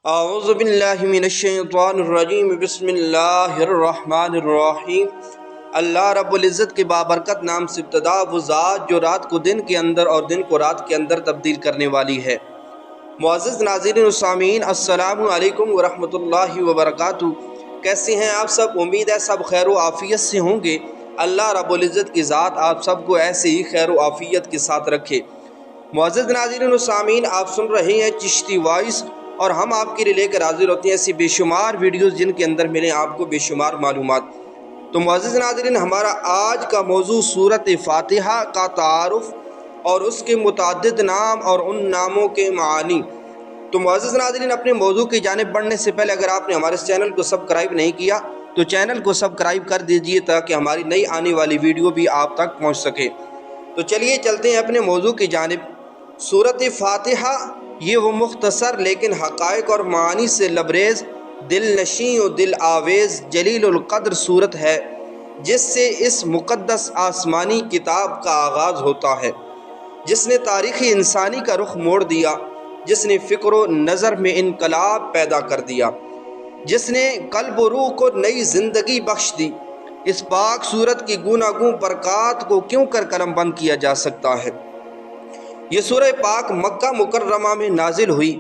اعوذ باللہ من الشیطان الرجیم بسم اللہ الرحمن الرحیم۔ اللہ رب العزت کے بابرکت نام سے ابتدا، وہ ذات جو رات کو دن کے اندر اور دن کو رات کے اندر تبدیل کرنے والی ہے۔ معزز ناظرین و سامعین، السلام علیکم ورحمۃ اللہ وبرکاتہ۔ کیسے ہیں آپ سب؟ امید ہے سب خیر و عافیت سے ہوں گے۔ اللہ رب العزت کی ذات آپ سب کو ایسے ہی خیر و عافیت کے ساتھ رکھے۔ معزز ناظرین و سامعین، آپ سن رہے ہیں چشتی وائس، اور ہم آپ کے لیے لے کر حاضر ہوتے ہیں ایسی بے شمار ویڈیوز جن کے اندر ملیں آپ کو بے شمار معلومات۔ تو معزز ناظرین، ہمارا آج کا موضوع سورۃ فاتحہ کا تعارف اور اس کے متعدد نام اور ان ناموں کے معانی۔ تو معزز ناظرین، اپنے موضوع کی جانب بڑھنے سے پہلے اگر آپ نے ہمارے اس چینل کو سبسکرائب نہیں کیا تو چینل کو سبسکرائب کر دیجئے تاکہ ہماری نئی آنے والی ویڈیو بھی آپ تک پہنچ سکے۔ تو چلیے چلتے ہیں اپنے موضوع کی جانب۔ سورۃ فاتحہ یہ وہ مختصر لیکن حقائق اور معانی سے لبریز، دل نشیں و دل آویز، جلیل القدر صورت ہے جس سے اس مقدس آسمانی کتاب کا آغاز ہوتا ہے، جس نے تاریخ انسانی کا رخ موڑ دیا، جس نے فکر و نظر میں انقلاب پیدا کر دیا، جس نے قلب و روح کو نئی زندگی بخش دی۔ اس پاک صورت کی گوناگوں برکات کو کیوں کر قلم بند کیا جا سکتا ہے؟ یہ سورہ پاک مکہ مکرمہ میں نازل ہوئی۔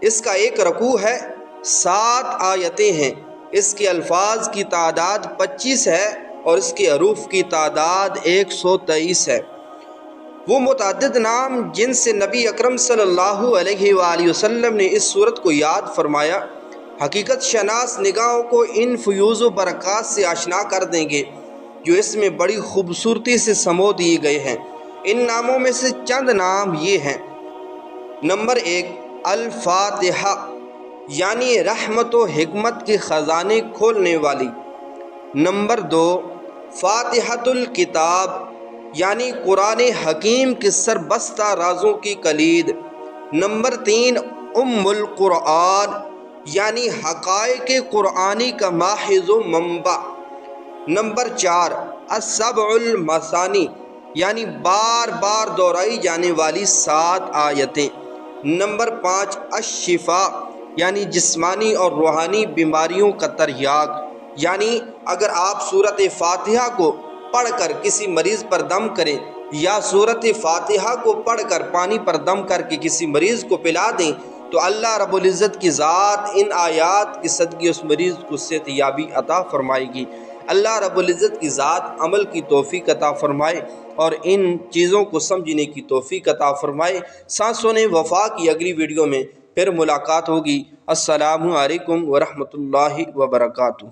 اس کا ایک رکوع ہے، 7 آیتیں ہیں۔ اس کے الفاظ کی تعداد 25 ہے اور اس کے حروف کی تعداد 123 ہے۔ وہ متعدد نام جن سے نبی اکرم صلی اللہ علیہ وآلہ وسلم نے اس سورت کو یاد فرمایا، حقیقت شناس نگاہوں کو ان فیوز و برکات سے آشنا کر دیں گے جو اس میں بڑی خوبصورتی سے سمو دیے گئے ہیں۔ ان ناموں میں سے چند نام یہ ہیں۔ نمبر 1، الفاتحہ یعنی رحمت و حکمت کے خزانے کھولنے والی۔ نمبر 2، فاتحۃ الکتاب یعنی قرآن حکیم کے سربستہ رازوں کی کلید۔ نمبر 3، ام القرآن یعنی حقائق قرآنی کا ماخذ و منبع۔ نمبر 4، السبع المثانی یعنی بار بار دہرائی جانے والی 7 آیتیں۔ نمبر 5، الشفاء یعنی جسمانی اور روحانی بیماریوں کا تریاق۔ یعنی اگر آپ سورۃ فاتحہ کو پڑھ کر کسی مریض پر دم کریں یا سورۃ فاتحہ کو پڑھ کر پانی پر دم کر کے کسی مریض کو پلا دیں تو اللہ رب العزت کی ذات ان آیات کے صدقے اس مریض کو صحت یابی عطا فرمائے گی۔ اللہ رب العزت کی ذات عمل کی توفیق عطا فرمائے اور ان چیزوں کو سمجھنے کی توفیق عطا فرمائے۔ سانسوں نے وفا کی اگلی ویڈیو میں پھر ملاقات ہوگی۔ السلام علیکم ورحمۃ اللہ وبرکاتہ۔